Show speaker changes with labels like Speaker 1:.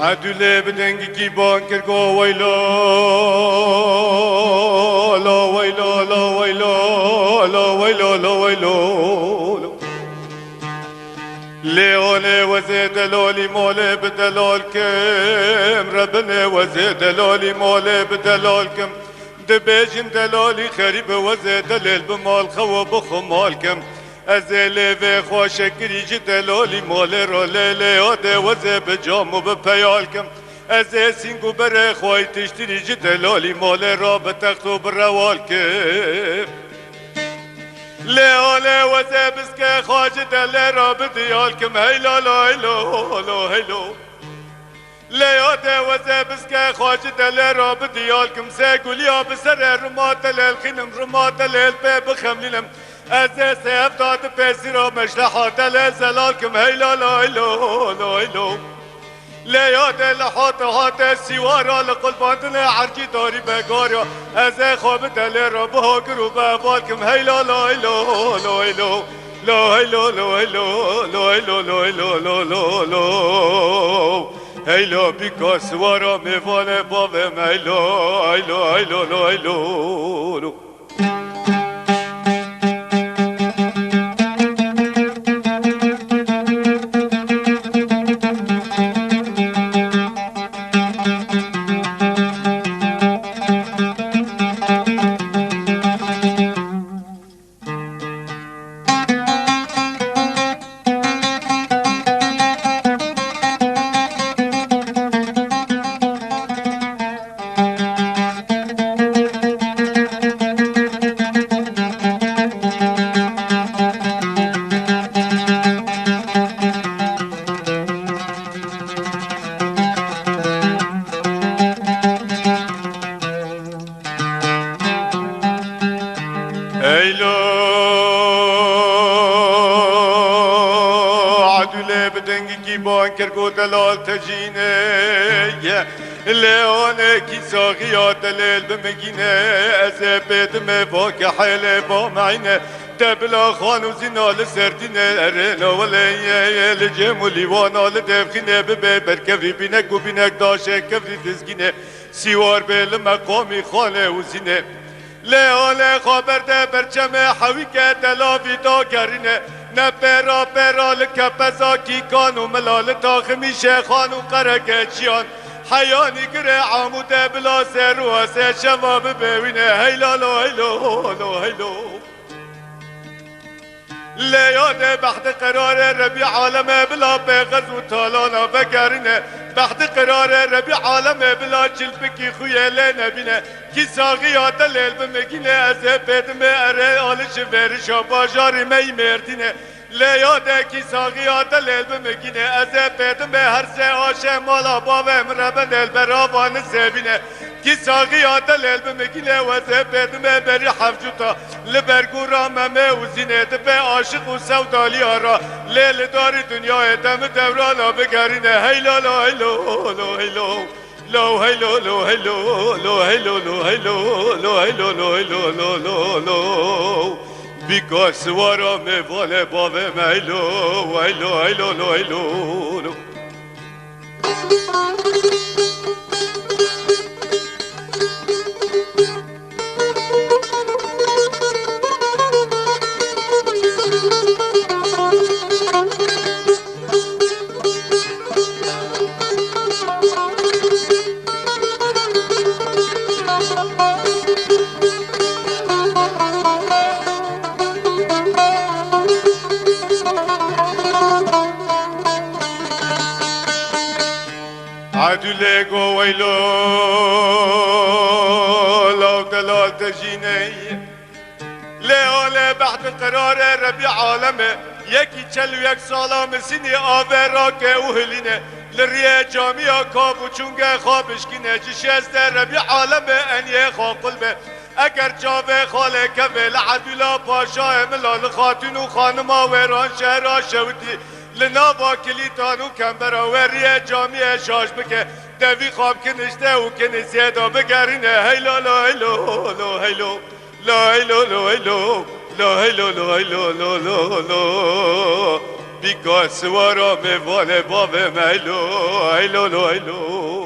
Speaker 1: عدل بدنگ کی بانکر گو ویلا لا ویلا لا ویلا لا ویلا لا ویلا لیونه وزه دلالی مال بدلال کم ربنا وزه دلالی مال بدلال کم دبیجن دلالی خریب وزه دلال بمال خو بخمال کم ازله و خوشکری جی دلالی مال را لیلی آده وزه بجام و بپیال کم ازه سینگو بره خواهی تشتری جی دلالی مال را بتخت و بروال کم لیاله وزه بسکه خواج دل را بدیال کم هیلا لا هیلو لا هیلو لیاده وزه بسکه خواج دل را بدیال کم سه گلیا بسر رمات لیل خینم رمات لیل پی بخملینم ازه سیف داد پیسی را مشلحات لیل زلال کم هیلا لا هیلو لا هیلو لیاده لحات هات سیوارا لقلباندن عرجی داری بگاریا ازه خواب دل را بهاگر و بهوال کم هیلا لا هیلو لا هیلو لا هیلو لا هیلو لا هیلو لا هیلو لا لا لا هیلو بیکا سوارا میوانه باوم هیلو هیلو هیلو لا هیلو بانکر گو دلال تجینه لیانه کی ساقیات لیل بمگینه از بدم واک حیل با معینه دبلا خانو زینال سردینه ارنا ولیه لجمولی وانال دفخینه ببه برکوی بینک و بینک داشه کفری تزگینه سیوار بیل مقامی خانه و زینه لیانه خابرده برچم حوی که دلاوی داگرینه نه برا برا لکپزا کی کانو ملال تاخمی شیخانو قرگچیان حیانی گره عموده بلا سرو سه شواب ببینه هیلا لا هیلو لا هیلو لیاده بحد قرار ربی عالم بلا بغز و تالانا بگرینه بحد قرار ربی عالم بلا چلپکی خویه لنبینه کی ساقیات لیل بمگینه از بدم اره آلش ورشا باجاری می مردینه لیاده کی ساقیات لیل بمگینه از بدم هر سه آشه مالا باوم ربن البراوان سبینه کی ساقیات لیل بمگینه و از بدم بری حفجوتا لبرگورا ممه و زینه به عاشق و سودالی را لیل داری دنیا دم دورانا بگرینه هیلا لا هیلو لا هیلو لا هیلو لا هیلو لا هیلو لا هیلو لا هیلو لا هیلو لا لا لا بیکا سوارا میوانه باوه میلو هیلو هیلو لا هیلو عدل گو ویلو لو دلال تجینه لیاله بعد قرار ربی عالمه یکی چل و یک سالا مسینی آوه را که اوهلینه لریه جامعه کابو چونگه خوابشکینه جشسته ربی عالمه انیه خاقلبه اگر جاوه خاله که لعدولا پاشا ملال خاتون و خانما ویران شهرها شودی لنابا کلیتان و کمبرا وریه جامعه شاش بکه دوی خواب کنشته و کنسیدا بگرینه هیلا لا هیلو لا هیلو لا هیلو لا هیلو لا هیلو لا هیلو لا لا لا بیکا سوارا میوال باب میلو ایلو ایلو